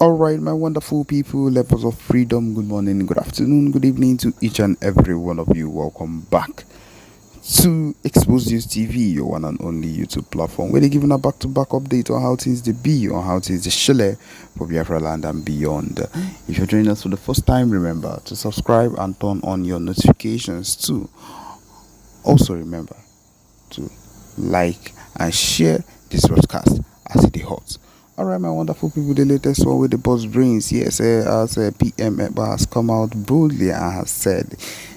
All right, my wonderful people, levels of freedom. Good morning, good afternoon, good evening to each and every one of you. Welcome back to Expose News TV, your one and only YouTube platform, where they're giving a back-to-back update on how things they be, on how things they shele for Biafra land and beyond. If you're joining us for the first time, remember to subscribe and turn on your notifications too. Also, remember to like and share this broadcast as it is hot. Alright, my wonderful people, the latest one with the boss brains. Yes, as B0MB has come out boldly and has said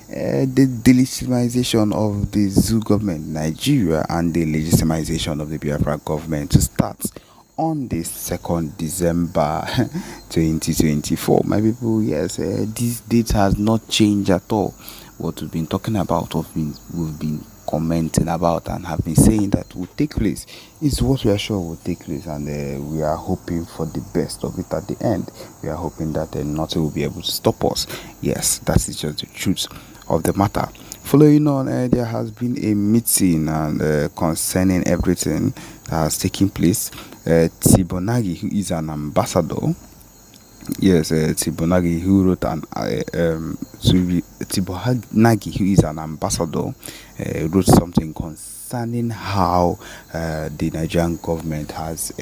the delegitimization of the zoo government in Nigeria and the legitimization of the Biafra government to start on the 2nd December 2024. My people, yes, this date has not changed at all. What we've been talking about, we've been commenting about and have been saying that will take place is what we are sure will take place, and we are hoping for the best of it at the end. We are hoping that nothing will be able to stop us. Yes, that is just the truth of the matter. Following on, there has been a meeting and concerning everything that has taken place. Nagi, who is an ambassador, yes, Nagi, who wrote Nagi, who is an ambassador, wrote something concerning how the Nigerian government has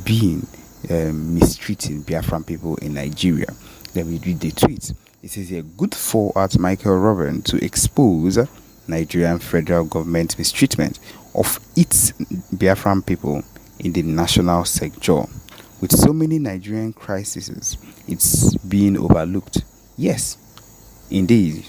been mistreating Biafran people in Nigeria. Let me read the tweet. It says here, good for at Michael Robin to expose Nigerian federal government mistreatment of its Biafran people in the national sector. With so many Nigerian crises, it's being overlooked. Yes, indeed,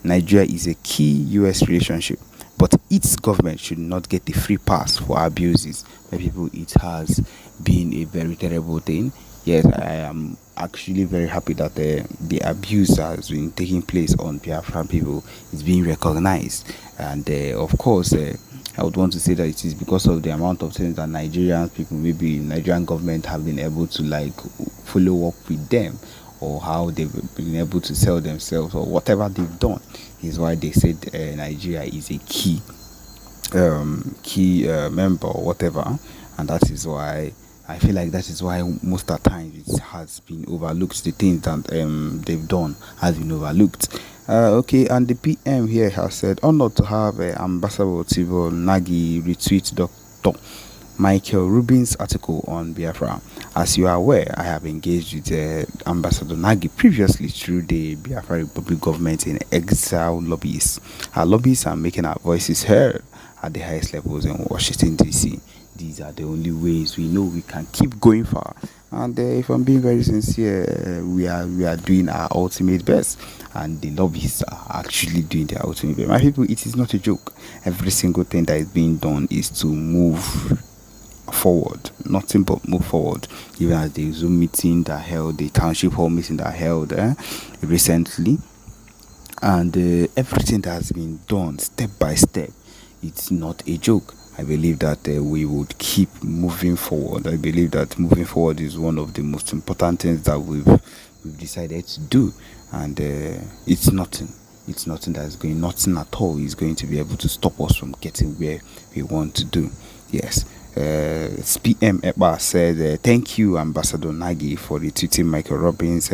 Nigeria is a key U.S. relationship, but its government should not get a free pass for abuses. My people, it has been a very terrible thing. Yes, I am actually very happy that the abuse that has been taking place on Biafran people is being recognized, and of course, I would want to say that it is because of the amount of things that Nigerian people, maybe Nigerian government, have been able to follow up with them, or how they've been able to sell themselves, or whatever they've done, is why they said Nigeria is a key member or whatever, and that is why I feel like that is why most of the time it has been overlooked. The things that they've done has been overlooked. Okay, and the PM here has said, honored to have Ambassador Nagi retweet Dr. Michael Rubin's article on Biafra. As you are aware, I have engaged with Ambassador Nagi previously through the Biafra Republic government in exile lobbies. Our lobbies are making our voices heard at the highest levels in Washington, D.C. These are the only ways we know we can keep going far. And if I'm being very sincere, we are doing our ultimate best, and the lobbyists are actually doing their ultimate best. My people, it is not a joke. Every single thing that is being done is to move forward, nothing but move forward. Even as the Zoom meeting that held, the township hall meeting that held recently, and everything that has been done step by step, it's not a joke. I believe that we would keep moving forward. I believe that moving forward is one of the most important things that we've decided to do, and it's nothing that is going, nothing at all is going to be able to stop us from getting where we want to do. Yes. B0MB said, thank you, Ambassador Nagi, for retweeting Michael Robin's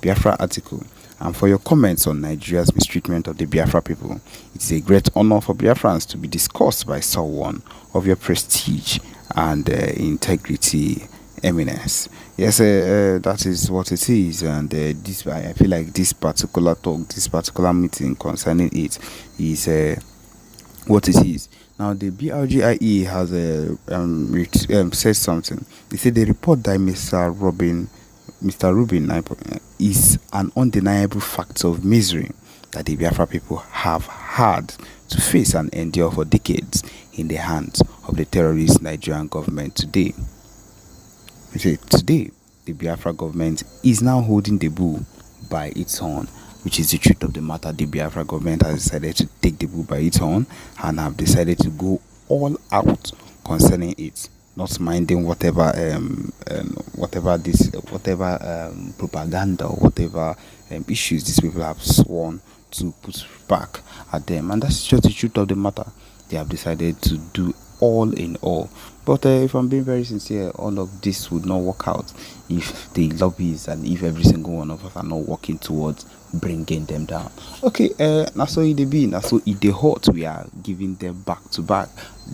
Biafra article and for your comments on Nigeria's mistreatment of the Biafra people. It is a great honor for Biafrans to be discussed by someone of your prestige and integrity, eminence. Yes, that is what it is, and this, I feel like this particular talk, this particular meeting concerning it is what it is. Now, the BRGIE has said something. They said the report that Mr. Rubin is an undeniable fact of misery that the Biafra people have had to face and endure for decades in the hands of the terrorist Nigerian government today. Today, the Biafra government is now holding the bull by its horn, which is the truth of the matter. The Biafra government has decided to take the bull by its horn and have decided to go all out concerning it, not minding whatever propaganda or whatever issues these people have sworn to put back at them. And that's just the truth of the matter. They have decided to do all in all. But if I'm being very sincere, all of this would not work out if the lobbies and if every single one of us are not working towards bringing them down. Okay, now so it be, now so it the hot we are giving them back to back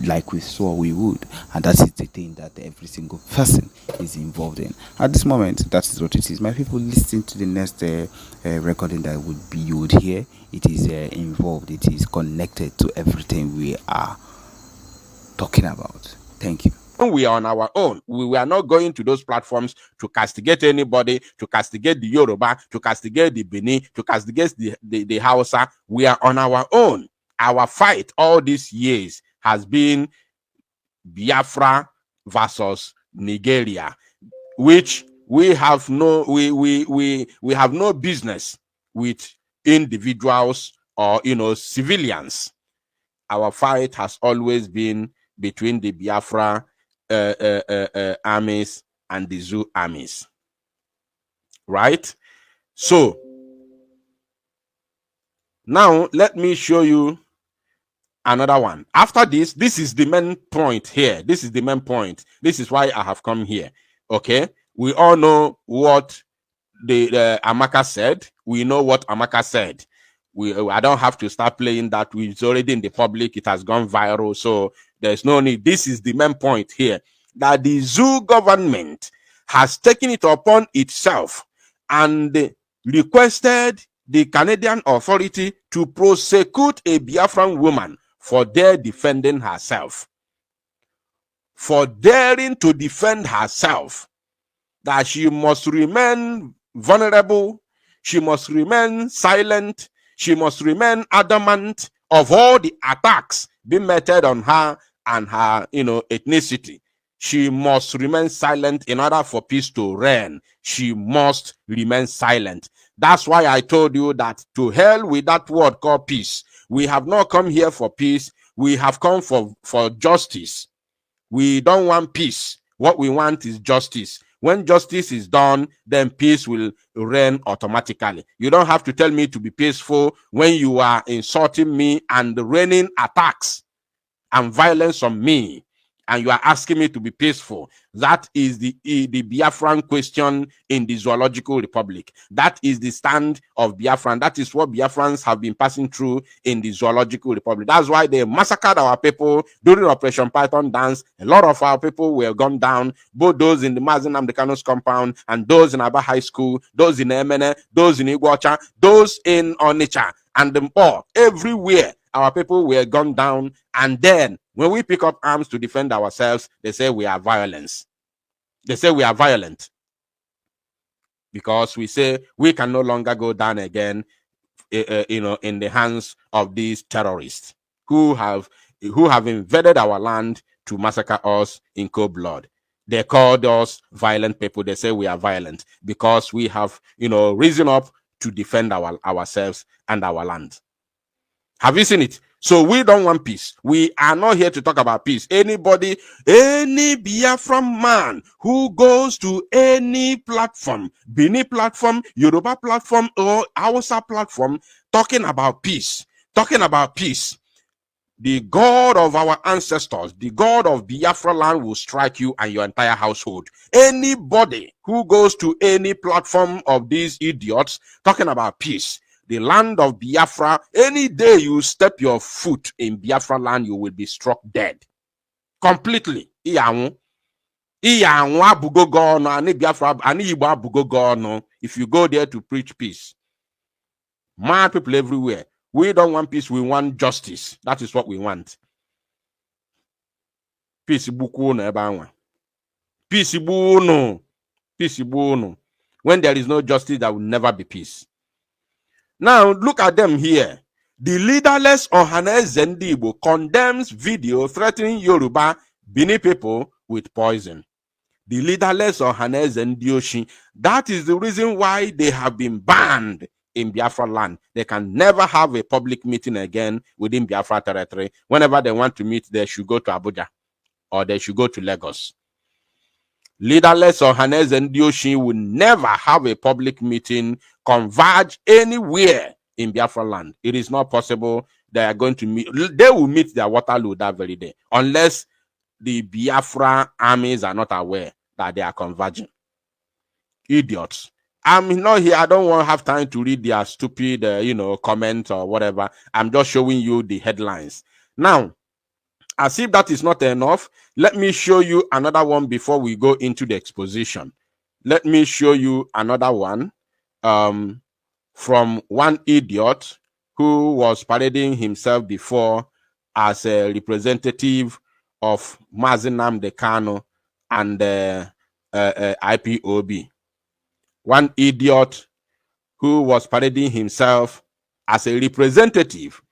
like we saw we would, and that is the thing that every single person is involved in at this moment. That is what it is. My people, listen to the next recording that would be you would hear. It is involved, it is connected to everything we are talking about. Thank you. We are on our own. We are not going to those platforms to castigate anybody, to castigate the Yoruba, to castigate the Bini, to castigate the Hausa. We are on our own. Our fight all these years has been Biafra versus Nigeria, which we have no we have no business with individuals or civilians. Our fight has always been between the Biafra armies and the Zoo armies, right? So now let me show you another one. After this is the main point here. This is the main point. This is why I have come here. Okay, we all know what the Amaka said. We know what Amaka said. I don't have to start playing that. It's already in the public. It has gone viral. So there's no need. This is the main point here, that the Zoo government has taken it upon itself and requested the Canadian authority to prosecute a Biafran woman for defending herself, for daring to defend herself, that she must remain vulnerable, she must remain silent, she must remain adamant of all the attacks being meted on her and her, ethnicity. She must remain silent in order for peace to reign. She must remain silent. That's why I told you that to hell with that word called peace. We have not come here for peace. We have come for justice. We don't want peace. What we want is justice. When justice is done, then peace will reign automatically. You don't have to tell me to be peaceful when you are insulting me and raining attacks and violence on me, and you are asking me to be peaceful. That is the Biafran question in the Zoological Republic. That is the stand of Biafran. That is what Biafrans have been passing through in the Zoological Republic. That's why they massacred our people during Operation Python Dance. A lot of our people were gunned down, both those in the Mazen Amdekanos compound and those in Aba High School, those in Emene, those in Iguacha, those in Onitsha, and everywhere. Our people were gunned down, and then when we pick up arms to defend ourselves, they say we are violence. They say we are violent because we say we can no longer go down again, in the hands of these terrorists who have invaded our land to massacre us in cold blood. They called us violent people. They say we are violent because we have, risen up to defend ourselves and our land. Have you seen it? So we don't want peace. We are not here to talk about peace. Any Biafran man who goes to any platform, Bini platform, Yoruba platform, or Hausa platform, talking about peace, the God of our ancestors, the God of Biafra land will strike you and your entire household. Anybody who goes to any platform of these idiots talking about peace, the land of Biafra, any day you step your foot in Biafra land, you will be struck dead. Completely. If you go there to preach peace. Mad people everywhere. We don't want peace, we want justice. That is what we want. Peace buku. Peace buno. Peace buno. When there is no justice, there will never be peace. Now, look at them here. The leaderless Ohanes Zendibo condemns video threatening Yoruba Bini people with poison. The leaderless Ohanes Zendioshi. That is the reason why they have been banned in Biafra land. They can never have a public meeting again within Biafra territory. Whenever they want to meet, they should go to Abuja or they should go to Lagos. Leaderless Ohanes and Dioshi will never have a public meeting converge anywhere in Biafra land. It is not possible. They are going to meet. They will meet their Waterloo that very day, unless the Biafra armies are not aware that they are converging. Idiots. I'm not here. I don't want to have time to read their stupid, comment or whatever. I'm just showing you the headlines. Now, as if that is not enough, let me show you another one before we go into the exposition. Let me show you another one from one idiot who was parading himself before as a representative of Mazi Nnamdi Kanu and IPOB. One idiot who was parading himself as a representative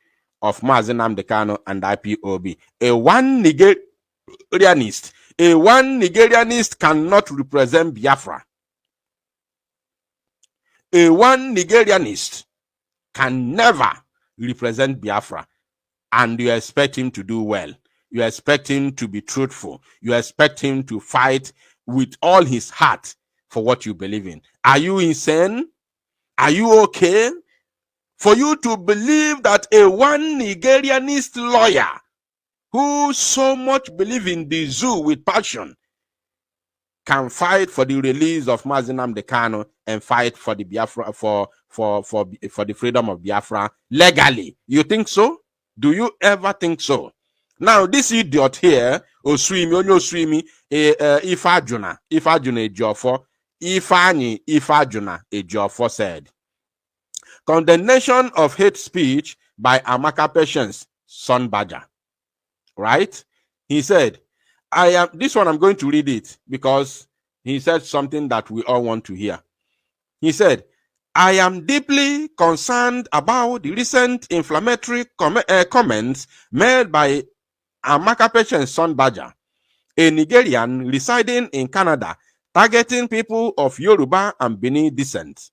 of Mazi Nnamdi Kanu and IPOB. A one Nigerianist cannot represent Biafra. A one Nigerianist can never represent Biafra, and you expect him to do well. You expect him to be truthful. You expect him to fight with all his heart for what you believe in. Are you insane? Are you okay? For you to believe that a one Nigerianist lawyer who so much believe in the zoo with passion can fight for the release of Mazi Nnamdi Kanu and fight for the Biafra for the freedom of Biafra legally. You think so? Do you ever think so? Now this idiot here, Ifajuna Ejiofor, Ifajuna Ejiofor said, condemnation of hate speech by Amaka Patience Son Badger. Right? He said, this one I'm going to read it because he said something that we all want to hear. He said, I am deeply concerned about the recent inflammatory comments made by Amaka Patience Son Badger, a Nigerian residing in Canada, targeting people of Yoruba and Benin descent.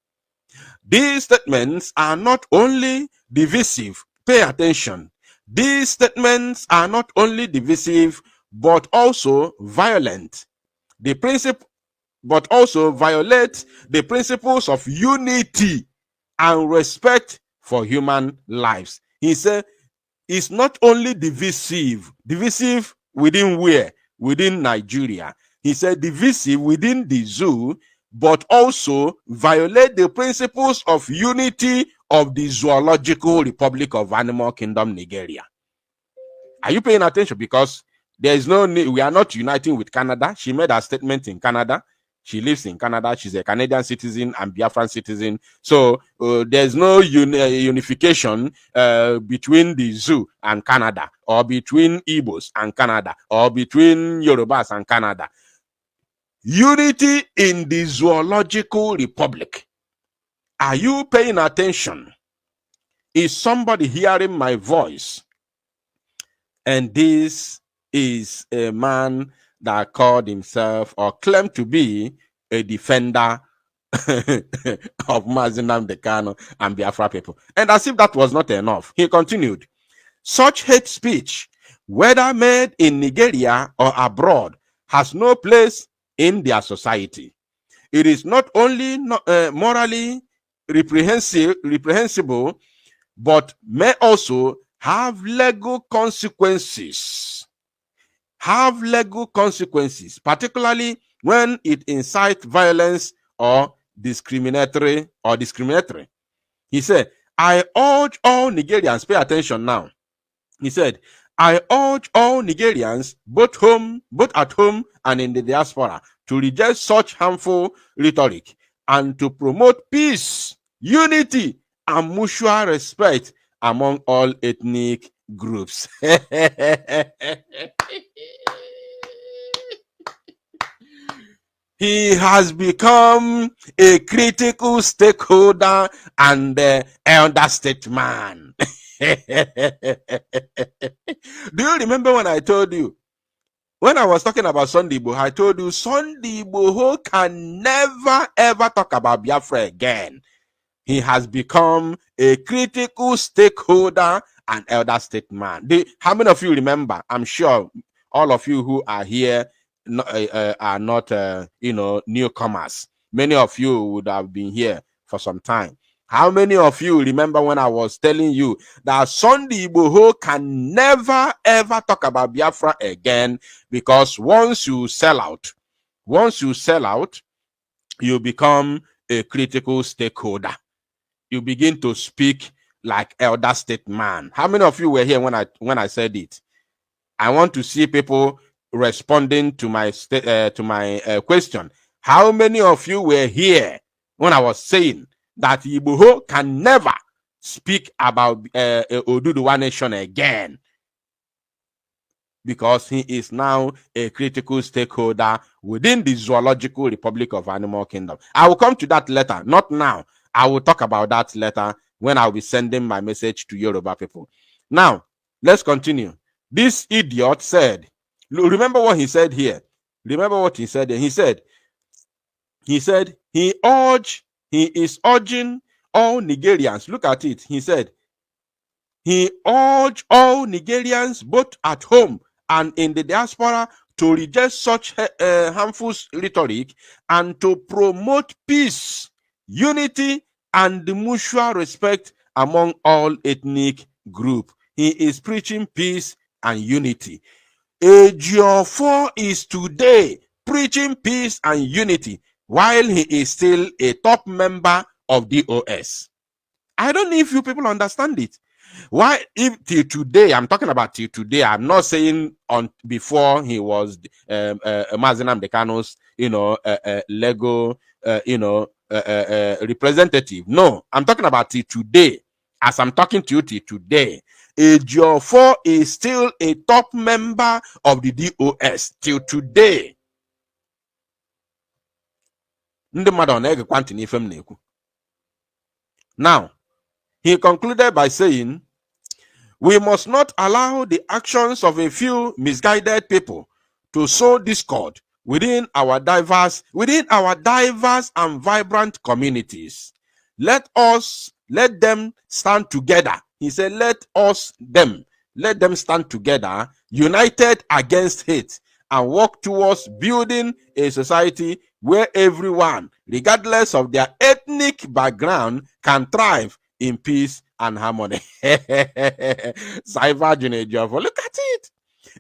These statements are not only divisive, pay attention. These statements are not only divisive, but also violent. But also violate the principles of unity and respect for human lives. He said, it's not only divisive within where? Within Nigeria. He said divisive within the zoo, but also violate the principles of unity of the Zoological Republic of Animal Kingdom, Nigeria. Are you paying attention? Because there is no need, we are not uniting with Canada. She made a statement in Canada. She lives in Canada. She's a Canadian citizen and Biafran citizen. So there's no unification between the zoo and Canada, or between Igbos and Canada, or between Yorubas and Canada. Unity in the Zoological Republic. Are you paying attention? Is somebody hearing my voice? And this is a man that called himself or claimed to be a defender of Mazi Nnamdi Kanu and Biafra people. And as if that was not enough, he continued, such hate speech, whether made in Nigeria or abroad, has no place in their society. It is not only morally reprehensible, but may also have legal consequences. Have legal consequences, particularly when it incites violence or discriminatory. He said, I urge all Nigerians, pay attention now. He said, I urge all Nigerians, both at home and in the diaspora, to reject such harmful rhetoric and to promote peace, unity, and mutual respect among all ethnic groups. He has become a critical stakeholder and elder statesman. Do you remember when I told you, when I was talking about Sunday Igboho, I told you Sunday Igboho can never ever talk about Biafra again. He has become a critical stakeholder and elder statesman. How many of you remember? I'm sure all of you who are here are not newcomers. Many of you would have been here for some time. How many of you remember when I was telling you that Sunday Igboho can never ever talk about Biafra again, because once you sell out, you become a critical stakeholder. You begin to speak like elder statesman. How many of you were here when I said it? I want to see people responding to my question. How many of you were here when I was saying that Igboho can never speak about Oduduwa nation again, because he is now a critical stakeholder within the Zoological Republic of Animal Kingdom? I will come to that later, not now. I will talk about that later when I'll be sending my message to Yoruba people. Now, let's continue. This idiot said, remember what he said here. Remember what he said here. He said he is urging all Nigerians. Look at it. He said he urged all Nigerians, both at home and in the diaspora, to reject such harmful rhetoric and to promote peace, unity, and mutual respect among all ethnic groups. He is preaching peace and unity. Ejiofor is today preaching peace and unity while he is still a top member of DOS. I don't know if you people understand it. Why, if till today, I'm talking about till today, I'm not saying on before he was Mazenam Dekano's, Lego, representative. No, I'm talking about till today. As I'm talking to you till today, Ejiofor is still a top member of the DOS till today. Now, he concluded by saying, we must not allow the actions of a few misguided people to sow discord within our diverse and vibrant communities. Let them stand together. He said, let them stand together, united against hate, and work towards building a society where everyone, regardless of their ethnic background, can thrive in peace and harmony. Look at it.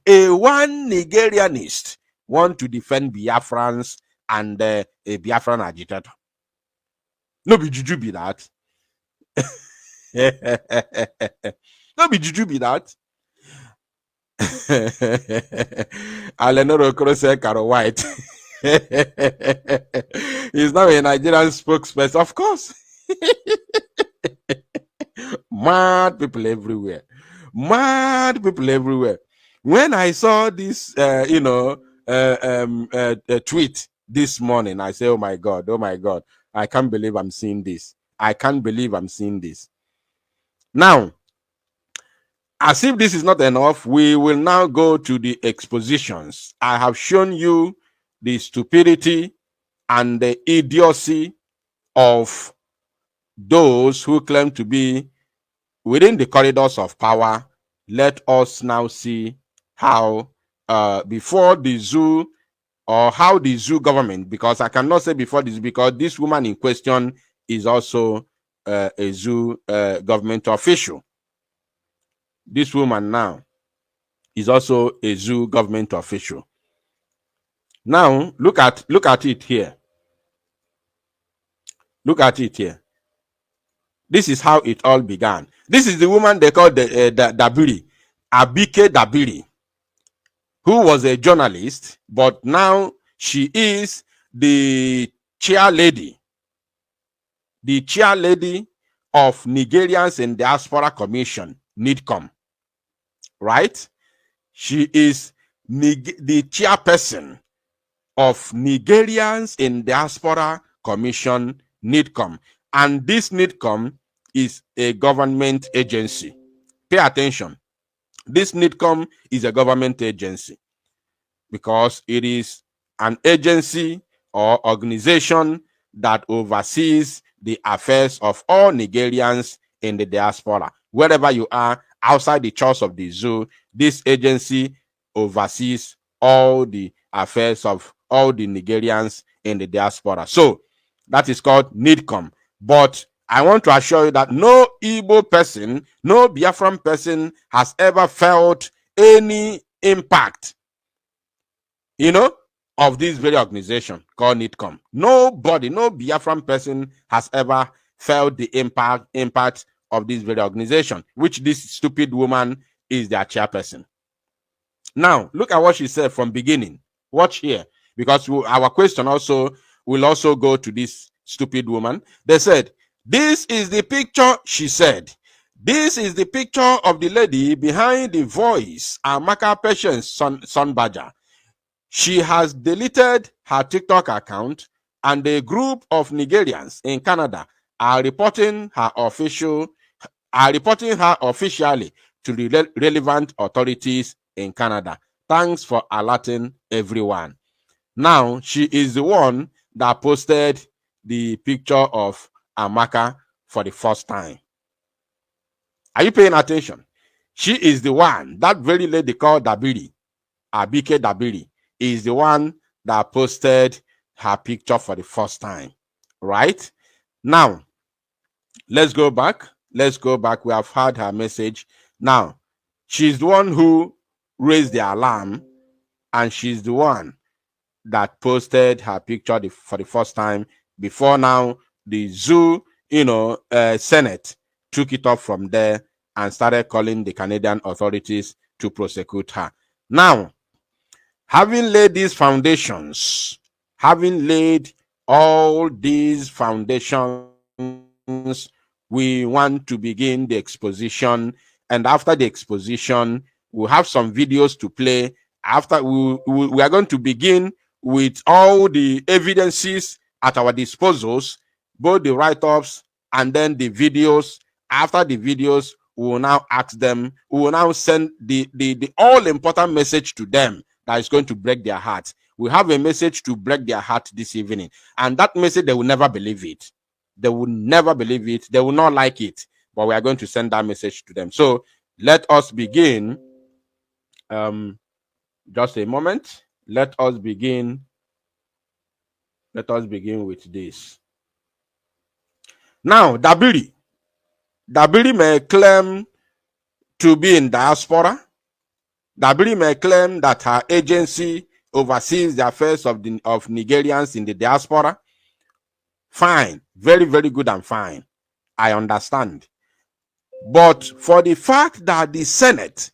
A one Nigerianist want to defend Biafrans and a Biafran agitator. No be juju be that. No be juju be that. Alenoro Krose Caro White. He's now a Nigerian spokesperson, of course. Mad people everywhere. Mad people everywhere. When I saw this, tweet this morning, I say, oh my God, I can't believe I'm seeing this. Now, as if this is not enough, we will now go to the expositions. I have shown you the stupidity and the idiocy of those who claim to be within the corridors of power. Let us now see how before the zoo, or how the zoo government, because I cannot say before this, because this woman in question is also a zoo government official. This woman now is also a zoo government official. Now look at it here. Look at it here. This is how it all began. This is the woman they call the Dabiri, Abike Dabiri, who was a journalist, but now she is the chair lady of Nigerians in Diaspora Commission, NIDCOM, right? She is the chairperson of Nigerians in Diaspora Commission, NIDCOM. And this NIDCOM is a government agency. Pay attention. This NIDCOM is a government agency because it is an agency or organization that oversees the affairs of all Nigerians in the diaspora. Wherever you are, outside the church of the zoo, this agency oversees all the affairs of all the Nigerians in the diaspora. So that is called NIDCOM. But I want to assure you that no Igbo person, no Biafran person has ever felt any impact, of this very organization called NITCOM. Nobody, no Biafran person has ever felt the impact of this very organization, which this stupid woman is their chairperson. Now, look at what she said from beginning. Watch here, because our question also will also go to this stupid woman. They said, this is the picture, she said. This is the picture of the lady behind the voice, Amaka Patience Son Badger. She has deleted her TikTok account, and a group of Nigerians in Canada are reporting her officially to the relevant authorities in Canada. Thanks for alerting everyone. Now, she is the one that posted the picture of Amaka for the first time. Are you paying attention? She is the one, that very lady called Dabiri, Abike Dabiri, is the one that posted her picture for the first time. Right? Now, let's go back. Let's go back. We have heard her message. Now, she's the one who raised the alarm, and she's the one that posted her picture for the first time. Before now, the zoo, Senate took it up from there and started calling the Canadian authorities to prosecute her. Now, having laid these foundations, having laid all these foundations, we want to begin the exposition. And after the exposition, we'll have some videos to play. After we are going to begin with all the evidences at our disposals, both the write-ups and then the videos. After the videos, we will now ask them, we will now send the all-important message to them that is going to break their heart. We have a message to break their heart this evening. And that message, they will never believe it. They will never believe it. They will not like it. But we are going to send that message to them. So let us begin. Just a moment. Let us begin with this. Now, Dabiri may claim to be in diaspora. Dabiri may claim that her agency oversees the affairs of Nigerians in the diaspora. Fine. Very, very good and fine. I understand. But for the fact that the Senate,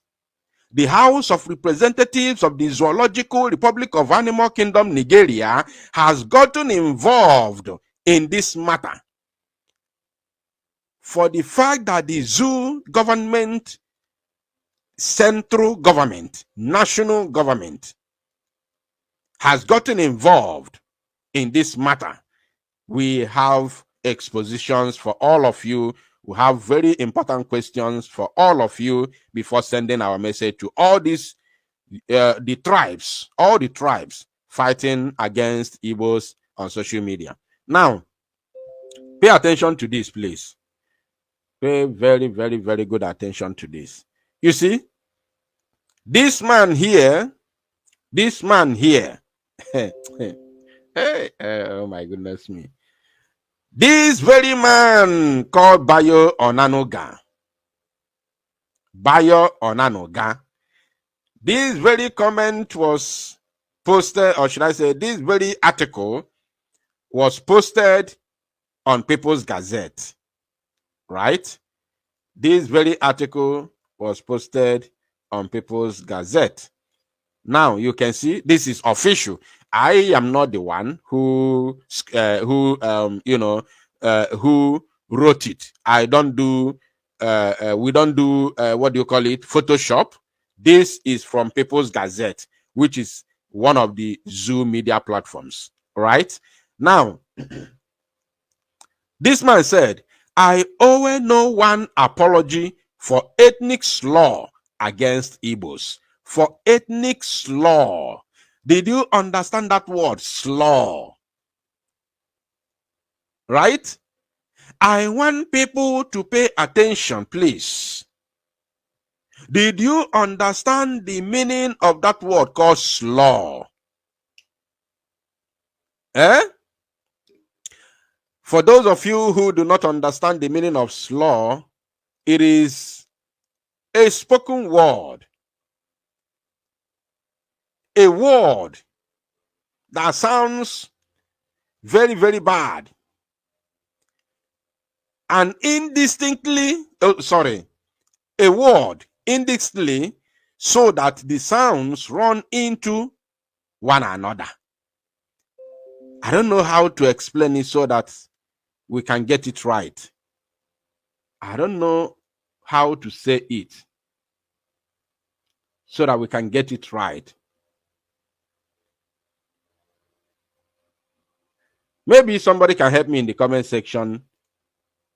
the House of Representatives of the Zoological Republic of Animal Kingdom, Nigeria, has gotten involved in this matter, for the fact that the zoo government, central government, national government has gotten involved in this matter, we have expositions for all of you. We have very important questions for all of you before sending our message to all these, all the tribes fighting against Igbos on social media. Now, pay attention to this, please. Pay very, very, very good attention to this. You see, this man here, hey, oh my goodness me. This very man called Bayo Onanoga. This very comment was posted, or should I say, this very article was posted on People's Gazette. Right? This very article was posted on People's Gazette. Now you can see this is official. I am not the one who wrote it. I don't do we don't do what do you call it, Photoshop. This is from People's Gazette, which is one of the Zoo media platforms. Right? Now, this man said, I owe no one apology for ethnic slur against Igbos. For ethnic slur. Did you understand that word, slur? Right? I want people to pay attention, please. Did you understand the meaning of that word called slur? For those of you who do not understand the meaning of slur, it is a spoken word, a word that sounds very, very bad and indistinctly, a word indistinctly, so that the sounds run into one another. I don't know how to explain it so that we can get it right. I don't know how to say it so that we can get it right. Maybe somebody can help me in the comment section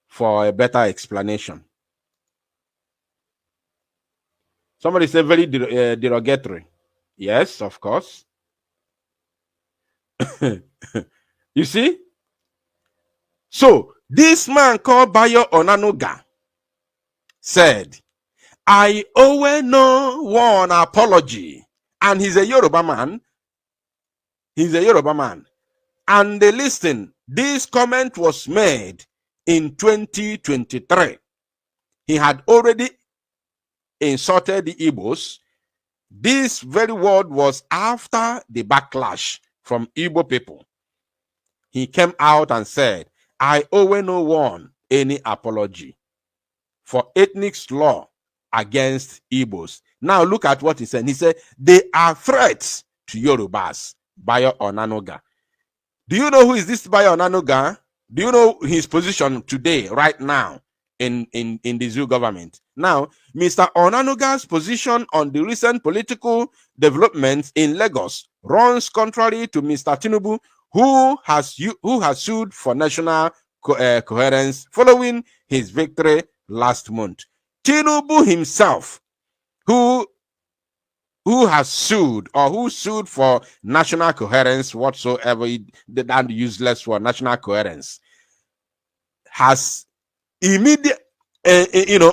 for a better explanation. Somebody said very derogatory. Yes, of course. You see? So, this man called Bayo Onanuga said, I owe no one apology. And he's a Yoruba man. He's a Yoruba man. And listen, this comment was made in 2023. He had already insulted the Igbos. This very word was after the backlash from Igbo people. He came out and said, I owe no one any apology for ethnic slur against Igbos. Now look at what he said. He said, they are threats to Yorubas. Bayo Onanuga. Do you know who is this Bayo Onanuga? Do you know his position today, right now, in the Zoo government? Now, Mr. Onanuga's position on the recent political developments in Lagos runs contrary to Mr. Tinubu, who has sued for national coherence following his victory last month. Tinubu himself, who has sued, or who sued for national coherence whatsoever, that useless for national coherence, has immediate,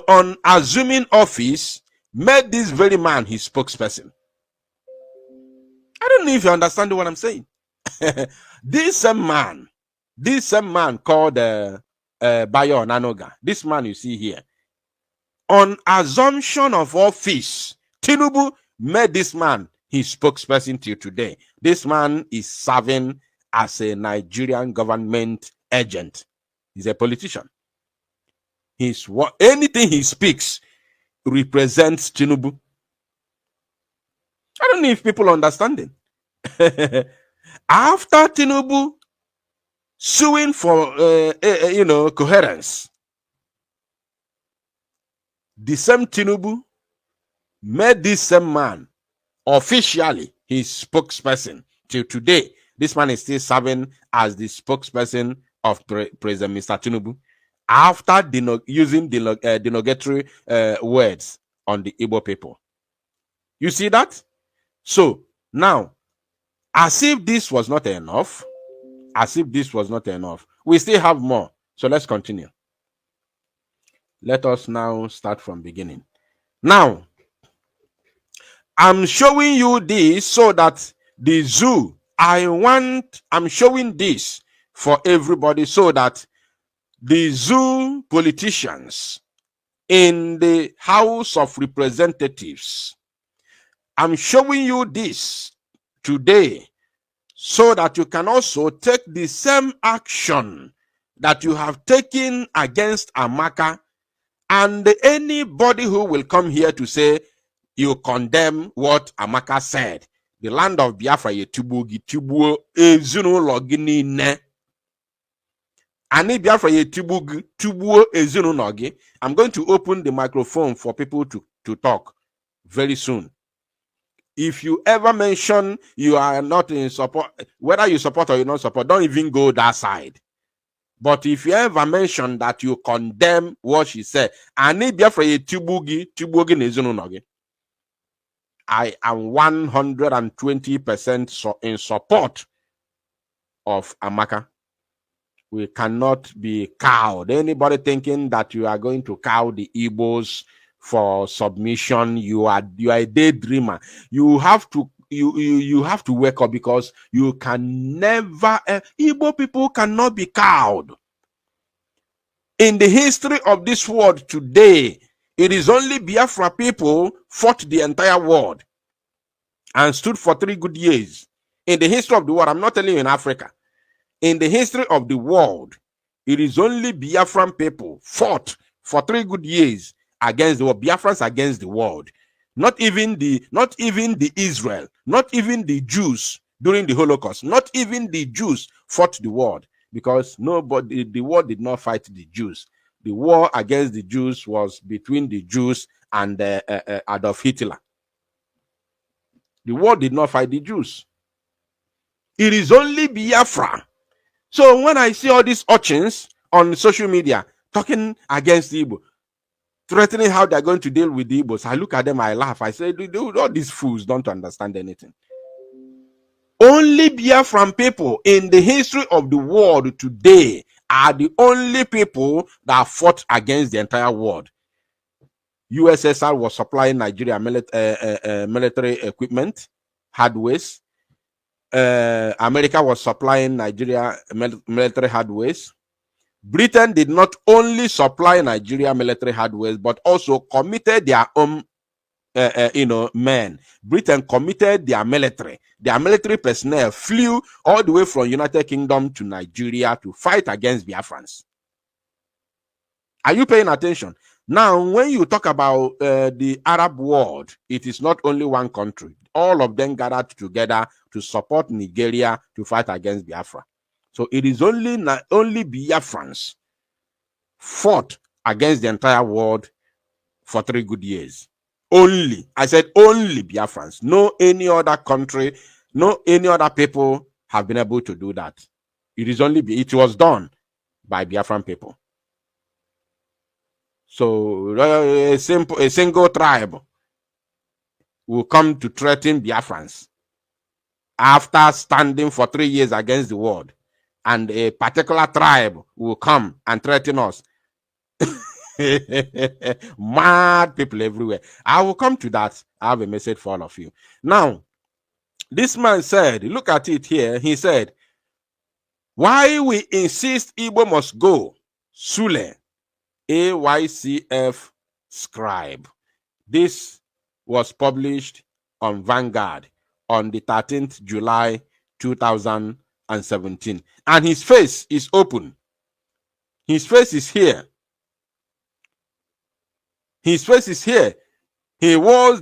on assuming office, made this very man his spokesperson. I don't know if you understand what I'm saying. This same man called Bayo Onanuga, this man you see here, on assumption of office, Tinubu made this man his spokesperson till today. This man is serving as a Nigerian government agent. He's a politician. Anything he speaks represents Tinubu. I don't know if people understand it. After Tinubu suing for coherence, the same Tinubu made this same man officially his spokesperson till today. This man is still serving as the spokesperson of President Mr. Tinubu after using derogatory words on the Igbo people. You see that? So now, as if this was not enough, we still have more. So let's continue. Let us now start from beginning. Now, I'm showing you this so that the zoo, I'm showing this for everybody so that the zoo politicians in the House of Representatives, I'm showing you this today so that you can also take the same action that you have taken against Amaka, and anybody who will come here to say you condemn what Amaka said. The land of Biafra yetubugi tubuo ezunulo gị ne. Ani Biafra yetubugi tubuo ezunulo gị. I'm going to open the microphone for people to talk very soon. If you ever mention you are not in support, whether you support or you don't support, don't even go that side. But if you ever mention that you condemn what she said, Ani Biafra yetubugi tubuogi nezunulo gị, I am 120% in support of Amaka. We cannot be cowed. Anybody thinking that you are going to cow the Igbos for submission, you are a daydreamer. You have to wake up, because you can never, Igbo people cannot be cowed. In the history of this world today, it is only Biafra people fought the entire world and stood for 3 good years. In the history of the world, I'm not telling you in Africa. In the history of the world, it is only Biafran people fought for 3 good years against the world, Biafrans against the world. Not even the Israel, not even the Jews during the Holocaust, not even the Jews fought the world, because the war did not fight the Jews. The war against the Jews was between the Jews and Adolf Hitler. The war did not fight the Jews. It is only Biafra. So when I see all these urchins on social media talking against the Igbo, threatening how they're going to deal with the Igbos, I look at them, I laugh. I say, all these fools don't understand anything. Only Biafran people in the history of the world today are the only people that fought against the entire world. USSR was supplying Nigeria military equipment, hardwares. America was supplying Nigeria military hardwares. Britain did not only supply Nigeria military hardware, but also committed their own, men. Britain committed their military. Their military personnel flew all the way from United Kingdom to Nigeria to fight against Biafrans. Are you paying attention? Now, when you talk about the Arab world, it is not only one country. All of them gathered together to support Nigeria to fight against Biafra. So it is only Biafrans fought against the entire world for 3 good years. Only. I said only Biafrans. No any other country, no any other people have been able to do that. It was done by Biafran people. So a single tribe will come to threaten Biafrans after standing for 3 years against the world, and a particular tribe will come and threaten us. Mad people everywhere. I will come to that. I have a message for all of you. Now, this man said, look at it here. He said, why we insist Igbo must go? Sule, AYCF scribe. This was published on Vanguard on the 13th July 2017. And his face is open. His face is here. His face is here. He was